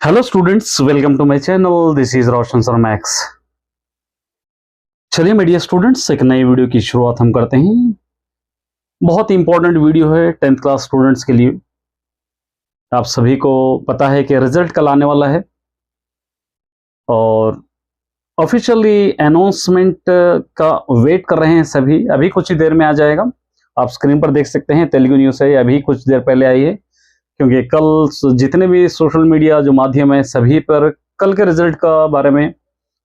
Hello students, welcome to my channel. This is Roshan sir Max. चलिए media students, एक नई video की शुरुआत हम करते हैं। बहुत इंपॉर्टेंट वीडियो है 10th क्लास स्टूडेंट्स के लिए। आप सभी को पता है कि रिजल्ट कल आने वाला है और ऑफिशियली अनाउंसमेंट का वेट कर रहे हैं सभी। अभी कुछ ही देर में आ जाएगा। आप स्क्रीन पर देख सकते हैं, तेलुगु न्यूज़ है, अभी कुछ देर पहले आई है। क्योंकि कल जितने भी सोशल मीडिया जो माध्यम है सभी पर कल के रिजल्ट का बारे में,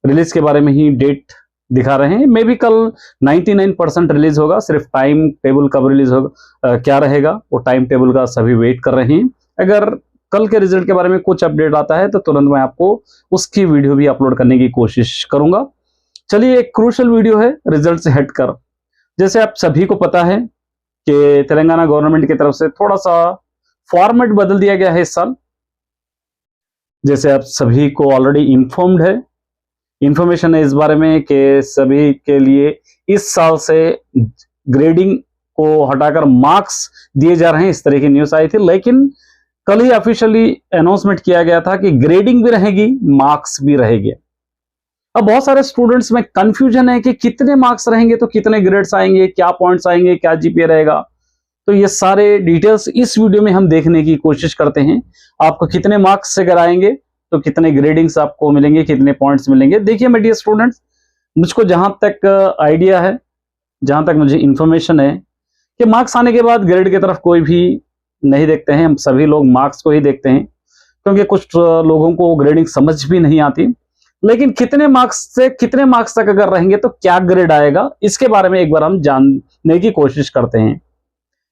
रिलीज के बारे में ही डेट दिखा रहे हैं। मे बी कल 99% रिलीज होगा। सिर्फ टाइम टेबल कब रिलीज होगा, क्या रहेगा, वो टाइम टेबल का सभी वेट कर रहे हैं। अगर कल के रिजल्ट के बारे में कुछ अपडेट आता है तो तुरंत मैं आपको उसकी वीडियो भी अपलोड करने की कोशिश करूंगा। चलिए, एक क्रूशल वीडियो है रिजल्ट से हटकर। जैसे आप सभी को पता है कि तेलंगाना गवर्नमेंट की तरफ से थोड़ा सा फॉर्मेट बदल दिया गया है इस साल। जैसे आप सभी को ऑलरेडी इन्फॉर्म्ड है, इंफॉर्मेशन है इस बारे में कि सभी के लिए इस साल से ग्रेडिंग को हटाकर मार्क्स दिए जा रहे हैं। इस तरह की न्यूज़ आई थी, लेकिन कल ही ऑफिशियली अनाउंसमेंट किया गया था कि ग्रेडिंग भी रहेगी, मार्क्स भी रहेंगे। अब बहुत सारे स्टूडेंट्स में कंफ्यूजन है कि कितने मार्क्स रहेंगे तो कितने ग्रेड्स आएंगे, क्या पॉइंट्स आएंगे, क्या जीपीए रहेगा। तो ये सारे डिटेल्स इस वीडियो में हम देखने की कोशिश करते हैं। आपको कितने मार्क्स से कराएंगे तो कितने ग्रेडिंग्स आपको मिलेंगे, कितने पॉइंट्स मिलेंगे। देखिए मेरे डियर स्टूडेंट्स, मुझको जहां तक आइडिया है, जहां तक मुझे इंफॉर्मेशन है कि मार्क्स आने के बाद ग्रेड की तरफ कोई भी नहीं देखते हैं। हम सभी लोग मार्क्स को ही देखते हैं, क्योंकि कुछ लोगों को ग्रेडिंग समझ भी नहीं आती। लेकिन कितने मार्क्स से कितने मार्क्स तक अगर रहेंगे तो क्या ग्रेड आएगा, इसके बारे में एक बार हम जानने की कोशिश करते हैं।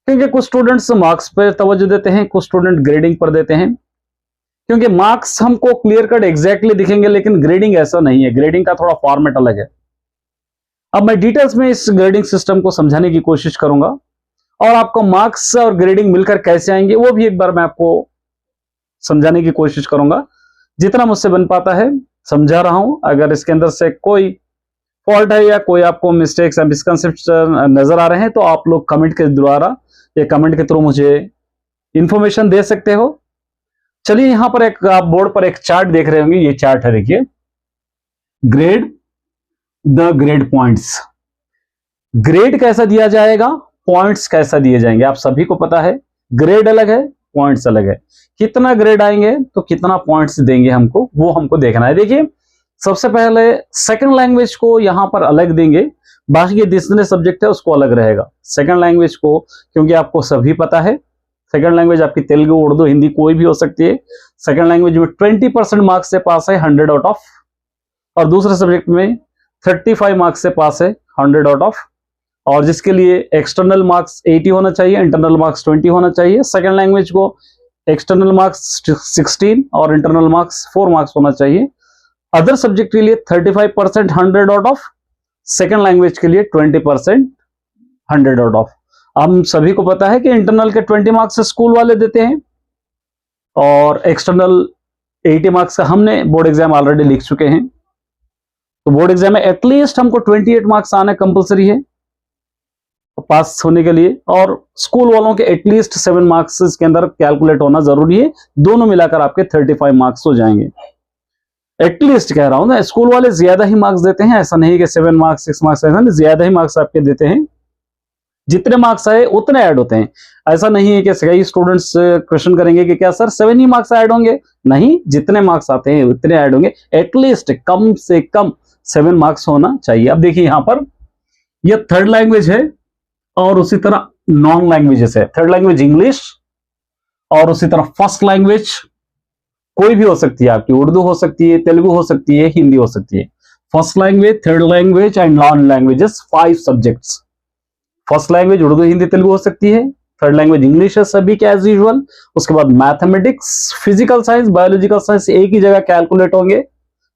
क्योंकि कुछ स्टूडेंट्स मार्क्स पर तवज्जो देते हैं, कुछ स्टूडेंट ग्रेडिंग पर देते हैं। क्योंकि मार्क्स हमको क्लियर कट एग्जैक्टली दिखेंगे, लेकिन ग्रेडिंग ऐसा नहीं है। ग्रेडिंग का थोड़ा फॉर्मेट अलग है। अब मैं डिटेल्स में इस ग्रेडिंग सिस्टम को समझाने की कोशिश करूंगा और आपको मार्क्स और ग्रेडिंग मिलकर कैसे आएंगे वो भी एक बार मैं आपको समझाने की कोशिश करूंगा। जितना मुझसे बन पाता है समझा रहा हूं। अगर इसके अंदर से कोई फॉल्ट है या कोई आपको मिस्टेक्स या मिसकंसेप्शन नजर आ रहे हैं तो आप लोग कमेंट के द्वारा या कमेंट के थ्रू मुझे इंफॉर्मेशन दे सकते हो। चलिए, यहां पर एक आप बोर्ड पर एक चार्ट देख रहे होंगे। ये चार्ट है, देखिए, grade, the grade points. Grade कैसा दिया जाएगा, पॉइंट्स कैसा दिए जाएंगे। आप सभी को पता है ग्रेड अलग है, पॉइंट्स अलग है। कितना ग्रेड आएंगे तो कितना पॉइंट्स देंगे हमको, वो हमको देखना है। देखिए, सबसे पहले सेकंड लैंग्वेज को यहां पर अलग देंगे, बाकी जितने सब्जेक्ट है उसको अलग रहेगा। सेकंड लैंग्वेज को, क्योंकि आपको सभी पता है सेकंड लैंग्वेज आपकी तेलुगु, उर्दू, हिंदी कोई भी हो सकती है। सेकंड लैंग्वेज में 20% मार्क्स से पास है 100 आउट ऑफ, और दूसरे सब्जेक्ट में 35 मार्क्स से पास है 100 आउट ऑफ। और जिसके लिए एक्सटर्नल मार्क्स 80 होना चाहिए, इंटरनल मार्क्स 20 होना चाहिए। सेकंड लैंग्वेज को एक्सटर्नल मार्क्स 16 और इंटरनल मार्क्स 4 मार्क्स होना चाहिए। अदर सब्जेक्ट के लिए 35% 100 आउट ऑफ, सेकेंड लैंग्वेज के लिए 20% 100 आउट ऑफ। हम सभी को पता है कि इंटरनल के 20 मार्क्स स्कूल वाले देते हैं और एक्सटर्नल 80 मार्क्स का हमने बोर्ड एग्जाम ऑलरेडी लिख चुके हैं। तो बोर्ड एग्जाम में एटलीस्ट हमको 28 मार्क्स आना कंपलसरी है पास होने के लिए, और स्कूल वालों के एटलीस्ट 7 मार्क्स इसके अंदर कैलकुलेट होना जरूरी है। दोनों मिलाकर आपके 35 मार्क्स हो जाएंगे। एटलीस्ट कह रहा हूं ना, स्कूल वाले ज्यादा ही मार्क्स देते हैं। ऐसा नहीं कि 7 मार्क्स 6 मार्क्स, ऐसा नहीं, ज्यादा ही मार्क्स आपके देते हैं। जितने मार्क्स आए उतने ऐड होते हैं। ऐसा नहीं है कि कई स्टूडेंट्स क्वेश्चन करेंगे कि क्या सर 7 ही मार्क्स ऐड होंगे। नहीं, जितने मार्क्स आते हैं उतने ऐड होंगे। एटलीस्ट कम से कम 7 मार्क्स होना चाहिए। अब देखिए, यहां पर यह थर्ड लैंग्वेज है और उसी तरह नॉन लैंग्वेजेस है। थर्ड लैंग्वेज इंग्लिश और उसी तरह फर्स्ट लैंग्वेज कोई भी हो सकती है आपकी, उर्दू हो सकती है, तेलुगु हो सकती है, हिंदी हो सकती है। First language, third language and non languages 5 subjects. First language Urdu, Hindi, Telugu हो सकती है। थर्ड लैंग्वेज इंग्लिश है सभी के एज यूजुअल। उसके बाद mathematics, physical science, biological science एक ही जगह कैलकुलेट होंगे,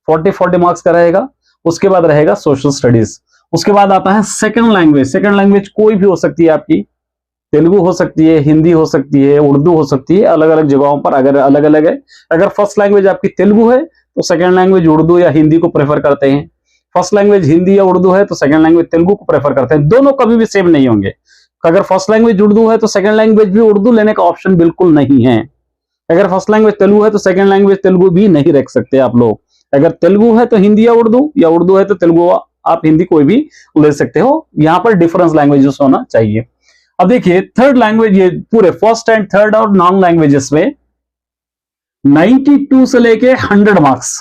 40 मार्क्स का रहेगा। उसके बाद रहेगा सोशल स्टडीज। उसके बाद आता है सेकंड लैंग्वेज। सेकंड लैंग्वेज कोई भी हो सकती है आपकी, तेलुगु हो सकती है, हिंदी हो सकती है, उर्दू हो सकती है, अलग अलग जगहों पर अगर अलग अलग है। अगर फर्स्ट लैंग्वेज आपकी तेलुगु है तो सेकंड लैंग्वेज उर्दू या हिंदी को प्रेफर करते हैं। फर्स्ट लैंग्वेज हिंदी या उर्दू है तो सेकंड लैंग्वेज तेलुगु को प्रेफर करते हैं। दोनों कभी भी सेम नहीं होंगे। अगर फर्स्ट लैंग्वेज उर्दू है तो सेकंड लैंग्वेज भी उर्दू लेने का ऑप्शन बिल्कुल नहीं है। अगर फर्स्ट लैंग्वेज तेलुगु है तो सेकंड लैंग्वेज तेलुगु भी नहीं रख सकते आप लोग। अगर तेलुगु है तो हिंदी या उर्दू है तो तेलुगु, आप हिंदी कोई भी ले सकते हो। यहां पर डिफरेंस लैंग्वेजेस होना चाहिए। अब देखिए थर्ड लैंग्वेज, ये पूरे फर्स्ट एंड थर्ड और नॉन लैंग्वेजेस में 92 से लेके 100 मार्क्स,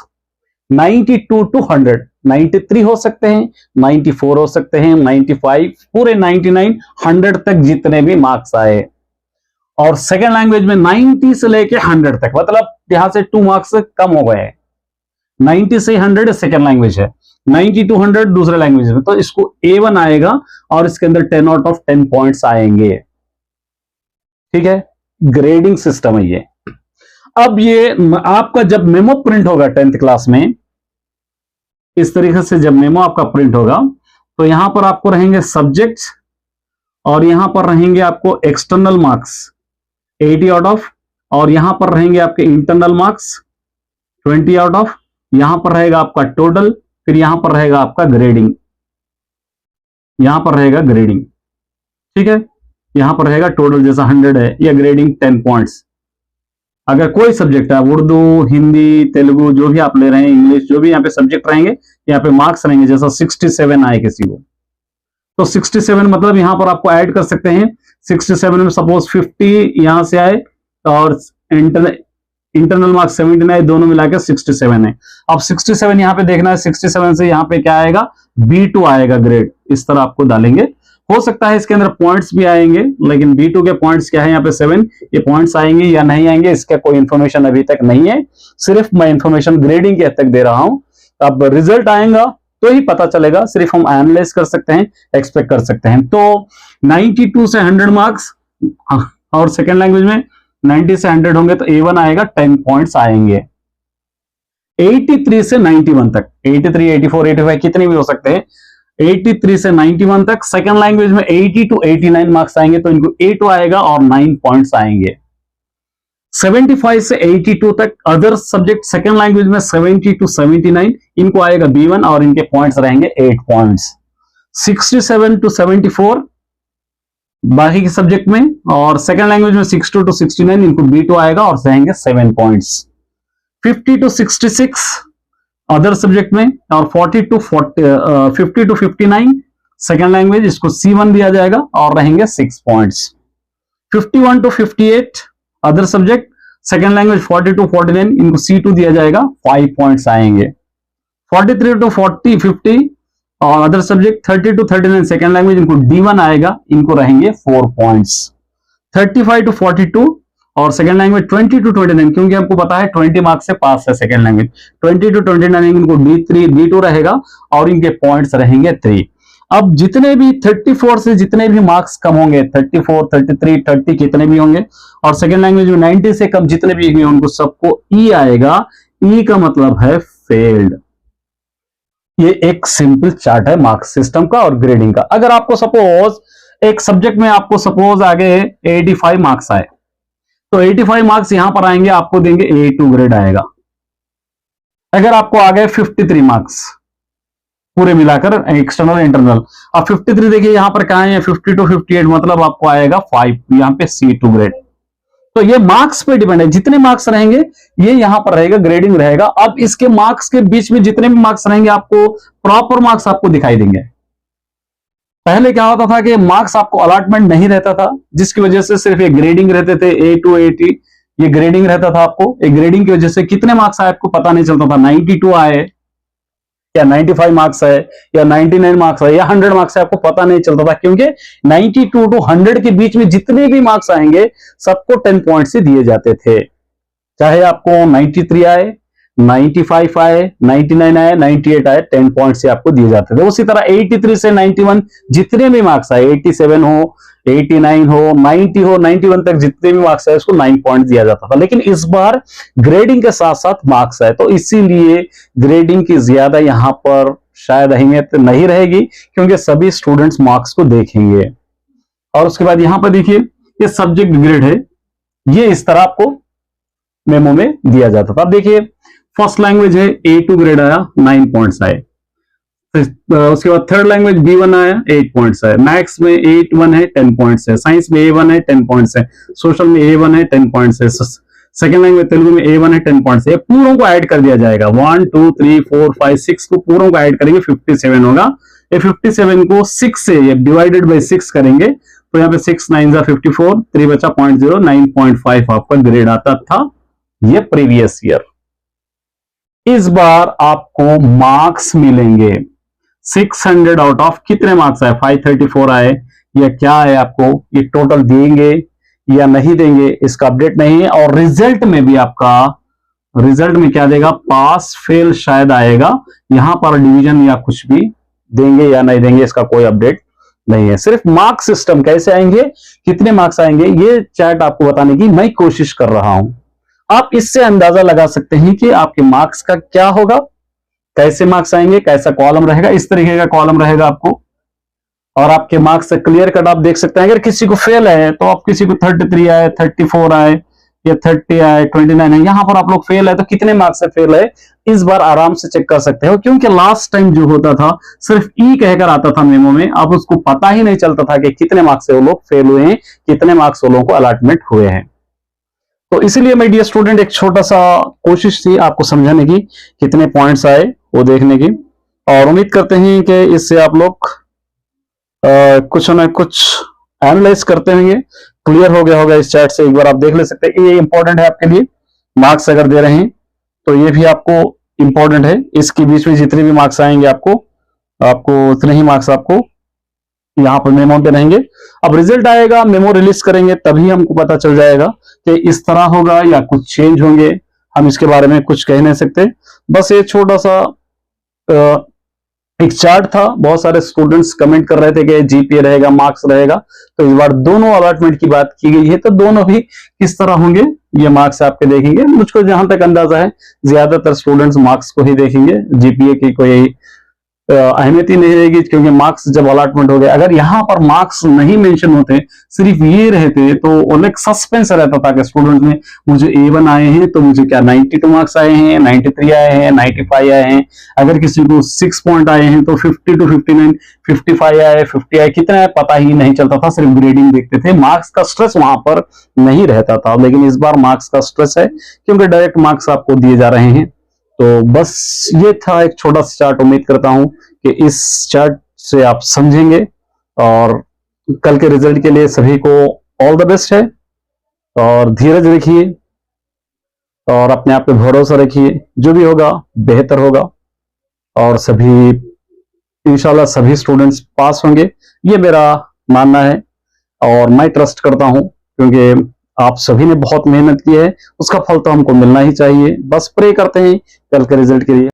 92 टू 100, 93 हो सकते हैं, 94 हो सकते हैं, 95, पूरे 99, 100 तक जितने भी मार्क्स आए। और सेकेंड लैंग्वेज में 90 से लेके 100 तक, मतलब यहां से 2 मार्क्स कम हो गए। 90 से 100 सेकेंड लैंग्वेज है, 90 टू 100 दूसरे लैंग्वेज में, तो इसको A1 आएगा और इसके अंदर 10 आउट ऑफ 10 पॉइंट्स आएंगे। ठीक है, ग्रेडिंग सिस्टम है ये। अब ये आपका जब मेमो प्रिंट होगा 10th क्लास में, इस तरीके से जब मेमो आपका प्रिंट होगा तो यहां पर आपको रहेंगे सब्जेक्ट्स और यहां पर रहेंगे आपको एक्सटर्नल मार्क्स 80 आउट ऑफ, और यहां पर रहेंगे आपके इंटरनल मार्क्स 20 आउट ऑफ, यहां पर रहेगा आपका टोटल, फिर यहां पर रहेगा आपका ग्रेडिंग, यहां पर रहेगा ग्रेडिंग। ठीक है, यहां पर रहेगा टोटल, जैसा 100 है या ग्रेडिंग 10 पॉइंट्स। अगर कोई सब्जेक्ट है, उर्दू, हिंदी, तेलुगु, जो भी आप ले रहे हैं, इंग्लिश, जो भी यहाँ पे सब्जेक्ट रहेंगे, यहाँ पे मार्क्स रहेंगे। जैसा 67 आए किसी को, तो 67 मतलब यहां पर आपको ऐड कर सकते हैं। 67 में सपोज 50 यहां से आए और इंटरनल मार्क्स 79, दोनों मिला के 67 है। अब 67 यहां पे देखना है, 67 से यहां पे क्या आएगा, B2 आएगा ग्रेड, इस तरह आपको डालेंगे। हो सकता है इसके अंदर पॉइंट्स भी आएंगे, लेकिन B2 के पॉइंट्स क्या है यहाँ पे 7, ये पॉइंट्स आएंगे या नहीं आएंगे इसका कोई इंफॉर्मेशन अभी तक नहीं है, सिर्फ मैं इंफॉर्मेशन ग्रेडिंग के हद तक दे रहा हूं। अब रिजल्ट आएगा तो ही पता चलेगा, सिर्फ हम एनालाइज कर सकते हैं, एक्सपेक्ट कर सकते हैं। तो 92 से 100 मार्क्स, और सेकेंड लैंग्वेज में 90 से 100 होंगे तो A1 आएगा, 10 पॉइंट्स आएंगे। 83 से 91 तक, 83, 84, 85 कितने भी हो सकते हैं, 83 से 91 तक सेकेंड लैंग्वेज में 80 टू 89 मार्क्स आएंगे, तो इनको A2 आएगा और 9 पॉइंट्स आएंगे। 75 से 82 तक अदर सब्जेक्ट सेकेंड लैंग्वेज में 70 टू 79, इनको आएगा B1 और इनके पॉइंट्स रहेंगे 8 पॉइंट्स। 67 टू 74 बाकी के सब्जेक्ट में, और सेकेंड लैंग्वेज में 62 टू 69, इनको B2 आएगा और रहेंगे 7 पॉइंट्स। 50 टू 66 अदर सब्जेक्ट में, और 50 टू 59 सेकेंड लैंग्वेज, इसको C1 दिया जाएगा और रहेंगे 6 points. 51 to 58 other subject second language, 40 to 49, इनको C2 दिया जाएगा, 5 पॉइंट्स आएंगे। 43 टू 50 और other subject 30 to 39 second language, इनको D1 आएगा, इनको रहेंगे 4 पॉइंट्स। 35 टू 42 और सेकेंड लैंग्वेज 20 टू 29, क्योंकि आपको पता है 20 मार्क्स से पास है सेकेंड लैंग्वेज, 20 टू 29 इनको D2 रहेगा और इनके पॉइंट्स रहेंगे 3। अब जितने भी 34 से जितने भी मार्क्स कम होंगे, 34, 33, 30 कितने भी होंगे, और सेकेंड लैंग्वेज में 90 से कम जितने भी होंगे, उनको सबको E आएगा। E का मतलब है फेल्ड। ये एक सिंपल चार्ट है मार्क्स सिस्टम का और ग्रेडिंग का। अगर आपको सपोज एक सब्जेक्ट में आपको सपोज आगे 85 मार्क्स आए, तो 85 मार्क्स यहां पर आएंगे, आपको देंगे A2 ग्रेड आएगा। अगर आपको आ गए 53 मार्क्स पूरे मिलाकर एक्सटर्नल इंटरनल, अब 53 देखिए यहां पर कहां है, 50 टू 58, मतलब आपको आएगा 5, यहां पे C2 ग्रेड। तो ये मार्क्स पे डिपेंड है, जितने मार्क्स रहेंगे ये यहां पर रहेगा, ग्रेडिंग रहेगा। अब इसके मार्क्स के बीच में जितने भी मार्क्स रहेंगे, आपको प्रॉपर मार्क्स आपको दिखाई देंगे। पहले क्या होता था कि मार्क्स आपको अलॉटमेंट नहीं रहता था, जिसकी वजह से सिर्फ ये ग्रेडिंग रहते थे, A2, A3, ये ग्रेडिंग रहता था। आपको एक ग्रेडिंग की वजह से कितने मार्क्स आए आपको पता नहीं चलता था, 92 आए या 95 मार्क्स है या 99 मार्क्स है या 100 मार्क्स है, आपको पता नहीं चलता था, क्योंकि 92 टू 100 के बीच में जितने भी मार्क्स आएंगे सबको 10 पॉइंट्स ही दिए जाते थे। चाहे आपको 93 आए, 95 आए, 99 आए, 98 आए, 10 पॉइंट्स से आपको दिए जाते थे। उसी तरह 83 से 91 जितने भी मार्क्स आए, 87 हो, 89 हो, 90 हो, 91 तक जितने भी मार्क्स आए उसको 9 पॉइंट दिया जाता था। लेकिन इस बार ग्रेडिंग के साथ साथ मार्क्स आए, तो इसीलिए ग्रेडिंग की ज्यादा यहां पर शायद अहमियत नहीं रहेगी, क्योंकि सभी स्टूडेंट्स मार्क्स को देखेंगे। और उसके बाद यहां पर देखिए ये सब्जेक्ट ग्रेड है, ये इस तरह आपको मेमो में दिया जाता था। अब देखिए फर्स्ट लैंग्वेज है, A2 ग्रेड आया, 9 पॉइंट्स आए। उसके बाद थर्ड लैंग्वेज B1 आया, 8 पॉइंट्स है। मैथ्स में 8 1 है, 10 पॉइंट्स है। साइंस में A1 है, 10 पॉइंट्स है। सोशल में A1 है, 10 पॉइंट्स है। सेकंड लैंग्वेज तेलुगु में A1 है 10 पॉइंट्स है। पूरों को ऐड कर दिया जाएगा, 1 2 3 4 5 6 को पूरों को ऐड करेंगे 57 होगा। ये 57 को 6 से ये डिवाइडेड बाई 6 करेंगे तो यहाँ पे 6 9 जा 54, 3 बचा 0.0, 9.5 आपका ग्रेड आता था ये प्रीवियस ईयर। इस बार आपको मार्क्स मिलेंगे 600 आउट ऑफ कितने मार्क्स आए, 534 आए या क्या है, आपको ये टोटल देंगे या नहीं देंगे इसका अपडेट नहीं है। और रिजल्ट में भी आपका रिजल्ट में क्या देगा, पास फेल शायद आएगा, यहां पर डिवीजन या कुछ भी देंगे या नहीं देंगे इसका कोई अपडेट नहीं है। सिर्फ मार्क्स सिस्टम कैसे आएंगे, कितने मार्क्स आएंगे, ये चैट आपको बताने की मैं कोशिश कर रहा हूं। आप इससे अंदाजा लगा सकते हैं कि आपके मार्क्स का क्या होगा, कैसे मार्क्स आएंगे, कैसा कॉलम रहेगा, इस तरीके का कॉलम रहेगा आपको। और आपके मार्क्स से क्लियर कट आप देख सकते हैं। अगर किसी को फेल है तो आप किसी को 33 आए, 34 आए या 30 आए, 29 है, यहां पर आप लोग फेल है तो कितने मार्क्स से फेल है इस बार आराम से चेक कर सकते हो। क्योंकि लास्ट टाइम जो होता था सिर्फ ई कहकर आता था मेमो में, अब उसको पता ही नहीं चलता था कि कितने मार्क्स से वो लोग फेल हुए हैं, कितने मार्क्स वो लोगों को अलॉटमेंट हुए हैं। तो इसीलिए मेरे डियर स्टूडेंट एक छोटा सा कोशिश थी आपको समझाने की, कितने पॉइंट्स आए वो देखने की। और उम्मीद करते हैं कि इससे आप लोग कुछ ना कुछ एनालाइज करते होंगे, क्लियर हो गया होगा इस चैट से। एक बार आप देख ले सकते हैं, ये इंपॉर्टेंट है आपके लिए। मार्क्स अगर दे रहे हैं तो ये भी आपको इंपॉर्टेंट है। इसके बीच में जितने भी मार्क्स आएंगे आपको उतने ही मार्क्स आपको यहाँ पर मेमो पे रहेंगे। अब रिजल्ट आएगा, मेमो रिलीज करेंगे, तभी हमको पता चल जाएगा कि इस तरह होगा या कुछ चेंज होंगे। हम इसके बारे में कुछ कह नहीं सकते। बस ये छोटा सा एक चार्ट था। बहुत सारे स्टूडेंट्स कमेंट कर रहे थे कि जीपीए रहेगा, मार्क्स रहेगा, तो इस बार दोनों अलॉटमेंट की बात की गई है, तो दोनों भी किस तरह होंगे ये मार्क्स आपके देखेंगे। मुझको जहां तक अंदाजा है ज्यादातर स्टूडेंट्स मार्क्स को ही देखेंगे, जीपीए की कोई अहमियत ही नहीं रहेगी, क्योंकि मार्क्स जब अलॉटमेंट हो गए, अगर यहाँ पर मार्क्स नहीं मेंशन होते, सिर्फ ये रहते, तो एक सस्पेंस रहता था कि स्टूडेंट में मुझे A1 आए हैं तो मुझे क्या 92 मार्क्स आए हैं, 93 आए हैं, 95 आए हैं। अगर किसी को 6 पॉइंट आए हैं तो 50 to 59, 55 आए, 50 आए, कितना है पता ही नहीं चलता था, सिर्फ ग्रेडिंग देखते थे। मार्क्स का स्ट्रेस वहां पर नहीं रहता था। लेकिन इस बार मार्क्स का स्ट्रेस है, क्योंकि डायरेक्ट मार्क्स आपको दिए जा रहे हैं। तो बस ये था एक छोटा सा चार्ट। उम्मीद करता हूं कि इस चार्ट से आप समझेंगे। और कल के रिजल्ट के लिए सभी को ऑल द बेस्ट है। और धीरज रखिए और अपने आप पे भरोसा रखिए, जो भी होगा बेहतर होगा। और सभी इंशाल्लाह सभी स्टूडेंट्स पास होंगे, ये मेरा मानना है। और मैं ट्रस्ट करता हूं, क्योंकि आप सभी ने बहुत मेहनत की है, उसका फल तो हमको मिलना ही चाहिए। बस प्रे करते हैं कल के रिजल्ट के लिए।